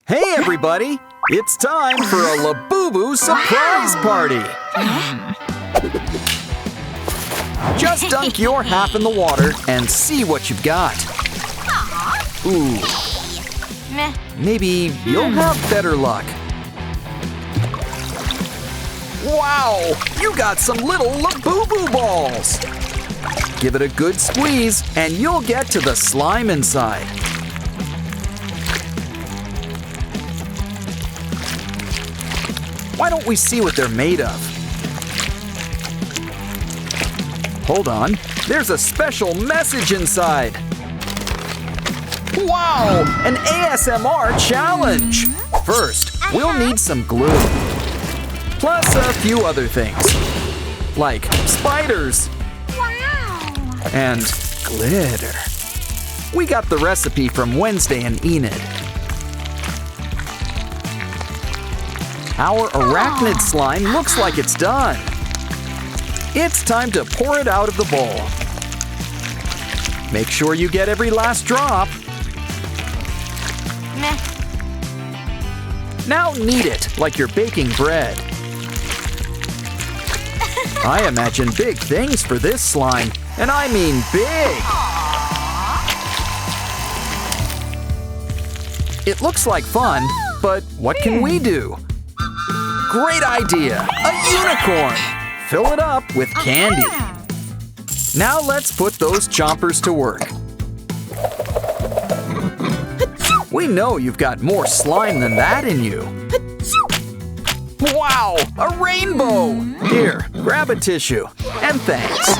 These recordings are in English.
Hey everybody! It's time for a Labubu surprise party! Just dunk your half in the water and see what you've got. Ooh. Maybe you'll have better luck. Wow! You got some little Labubu balls! Give it a good squeeze and you'll get to the slime inside. Why don't we see what they're made of? Hold on, there's a special message inside. Wow, an ASMR challenge. First, we'll need some glue. Plus a few other things, like spiders. Wow. And glitter. We got the recipe from Wednesday and Enid. Our arachnid slime looks like it's done. It's time to pour it out of the bowl. Make sure you get every last drop. Meh. Now knead it like you're baking bread. I imagine big things for this slime, and I mean big. It looks like fun, but what can we do? Great idea! A unicorn! Fill it up with candy. Now let's put those chompers to work. We know you've got more slime than that in you. Wow! A rainbow! Here, grab a tissue. And thanks.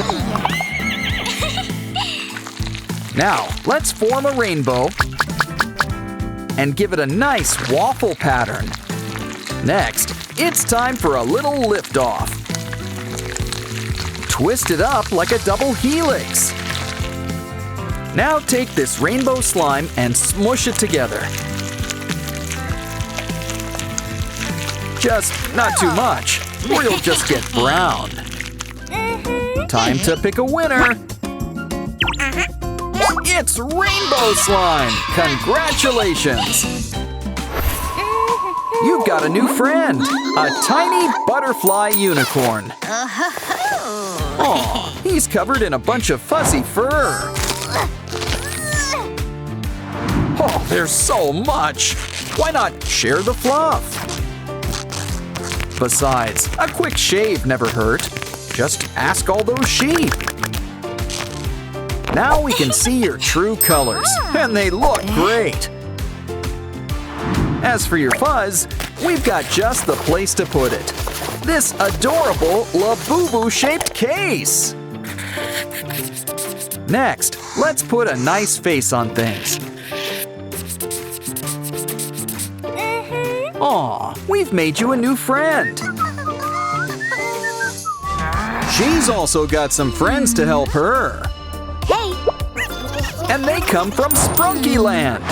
Now, let's form a rainbow and give it a nice waffle pattern. Next, it's time for a little liftoff. Twist it up like a double helix. Now take this rainbow slime and smush it together. Just not too much, or you'll just get brown. Time to pick a winner. It's rainbow slime! Congratulations! You've got a new friend, a tiny butterfly unicorn. Oh, he's covered in a bunch of fuzzy fur. Oh, there's so much. Why not share the fluff? Besides, a quick shave never hurt. Just ask all those sheep. Now we can see your true colors, and they look great. As for your fuzz, we've got just the place to put it. This adorable Labubu-shaped case. Next, let's put a nice face on things. Aw, we've made you a new friend. She's also got some friends to help her. Hey. And they come from Sprunkyland.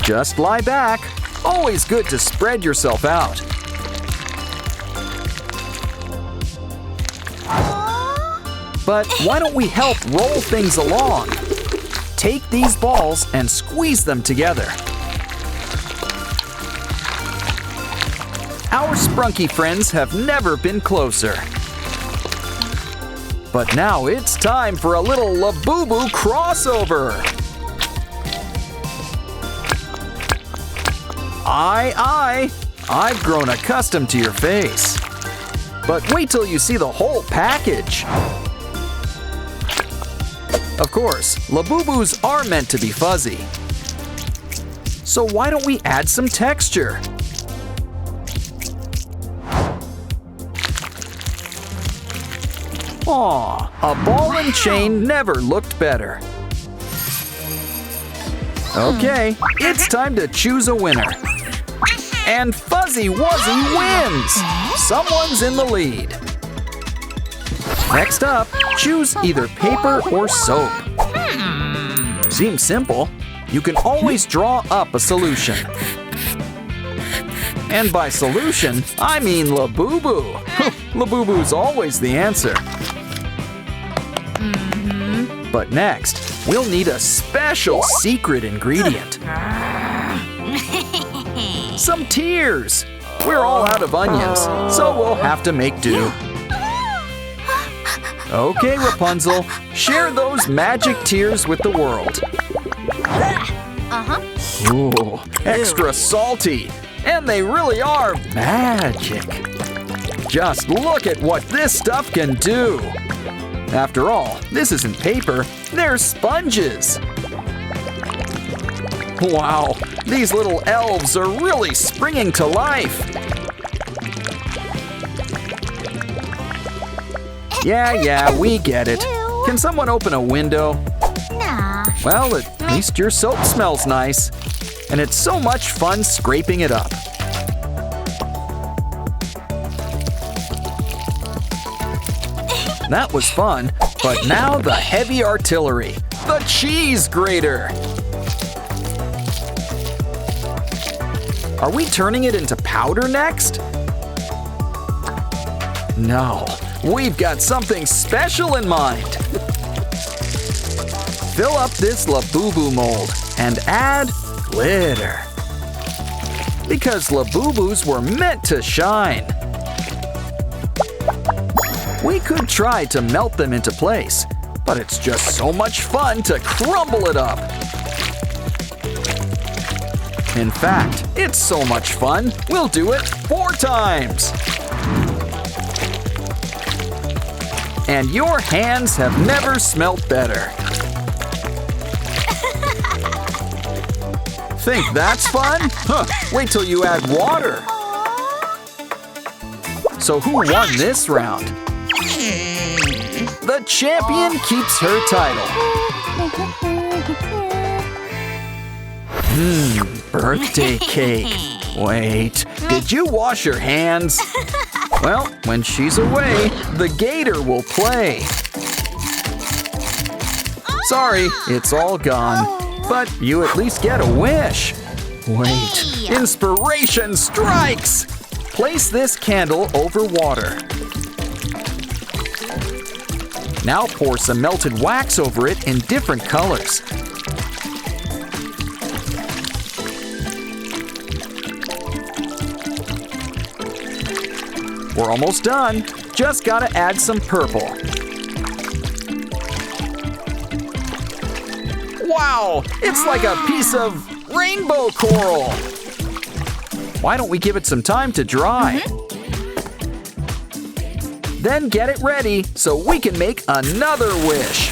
Just lie back. Always good to spread yourself out. But why don't we help roll things along? Take these balls and squeeze them together. Our Sprunky friends have never been closer. But now it's time for a little Labubu crossover. I've grown accustomed to your face. But wait till you see the whole package. Of course, Labubus are meant to be fuzzy. So why don't we add some texture? Aw, a ball and chain never looked better. Okay, it's time to choose a winner. And Fuzzy Wuzzy wins! Someone's in the lead. Next up, choose either paper or soap. Seems simple. You can always draw up a solution. And by solution, I mean Labubu. Labubu's always the answer. But next, we'll need a special secret ingredient. Some tears. We're all out of onions, so we'll have to make do. Okay, Rapunzel, share those magic tears with the world. Ooh, extra salty. And they really are magic. Just look at what this stuff can do. After all, this isn't paper, they're sponges. Wow, these little elves are really springing to life. Yeah, we get it. Can someone open a window? Nah. Well, at least your soap smells nice. And it's so much fun scraping it up. That was fun, but now the heavy artillery, the cheese grater. Are we turning it into powder next? No, we've got something special in mind. Fill up this Labubu mold and add glitter. Because Labubus were meant to shine. We could try to melt them into place, but it's just so much fun to crumble it up. In fact, it's so much fun, we'll do it 4 times. And your hands have never smelt better. Think that's fun? Huh, wait till you add water. So who won this round? The champion keeps her title. Birthday cake. Wait, did you wash your hands? Well, when she's away, the gator will play. Sorry, it's all gone. But you at least get a wish. Wait, inspiration strikes! Place this candle over water. Now pour some melted wax over it in different colors. We're almost done. Just gotta add some purple. Wow! It's like a piece of rainbow coral! Why don't we give it some time to dry? Then get it ready so we can make another wish.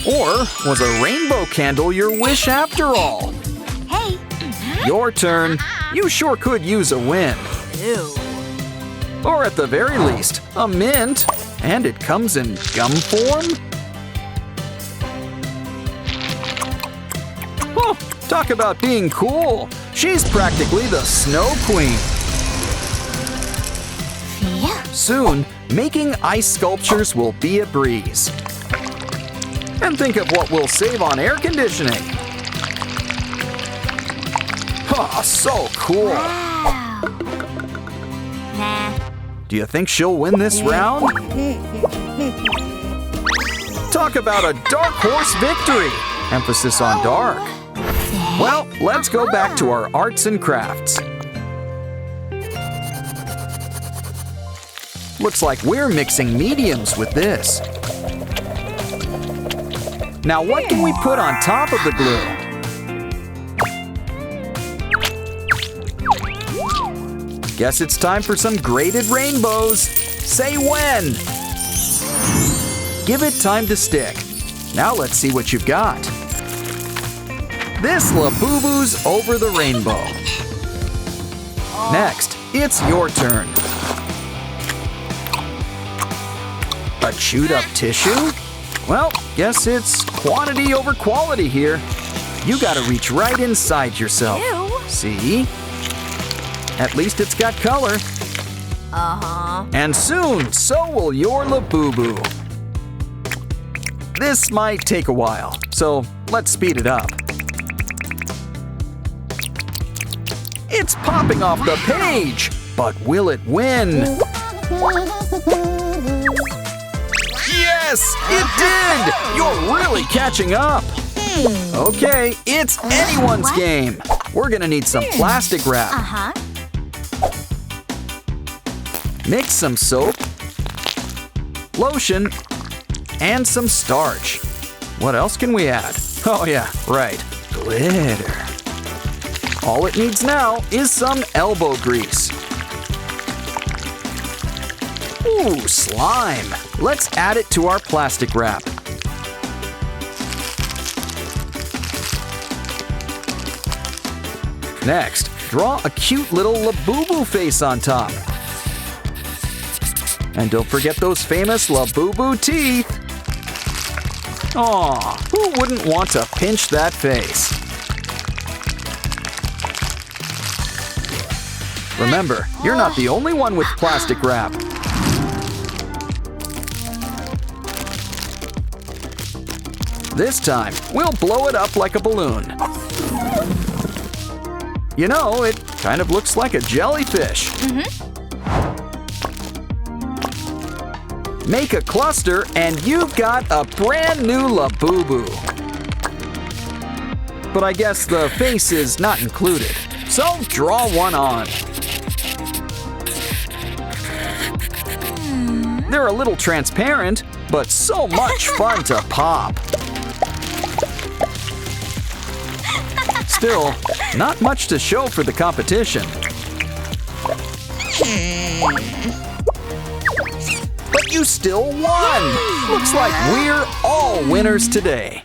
Or was a rainbow candle your wish after all? Hey. Your turn. You sure could use a win. Ew. Or at the very least, a mint. And it comes in gum form? Oh, talk about being cool. She's practically the Snow Queen. Soon, making ice sculptures will be a breeze. And think of what we'll save on air conditioning. Oh, so cool. Wow. Nah. Do you think she'll win this round? Talk about a dark horse victory. Emphasis on dark. Well, let's go back to our arts and crafts. Looks like we're mixing mediums with this. Now what can we put on top of the glue? Guess it's time for some graded rainbows. Say when. Give it time to stick. Now let's see what you've got. This Labubu's over the rainbow. Next, it's your turn. A chewed up tissue? Well, guess it's quantity over quality here. You gotta reach right inside yourself. Ew. See? At least it's got color. And soon, so will your Labubu. This might take a while, so let's speed it up. It's popping off the page, but will it win? Yes, it did! You're really catching up. Okay, it's anyone's game. we're gonna need some plastic wrap. Uh-huh. Mix some soap, lotion, and some starch. What else can we add? Oh yeah, right, glitter. All it needs now is some elbow grease. Ooh, slime. Let's add it to our plastic wrap. Next, draw a cute little Labubu face on top. And don't forget those famous Labubu teeth. Aw, who wouldn't want to pinch that face? Remember, you're not the only one with plastic wrap. This time, we'll blow it up like a balloon. You know, it kind of looks like a jellyfish. Make a cluster and you've got a brand new Labubu. But I guess the face is not included, so draw one on. They're a little transparent, but so much fun to pop. Still, not much to show for the competition. But you still won! Looks like we're all winners today.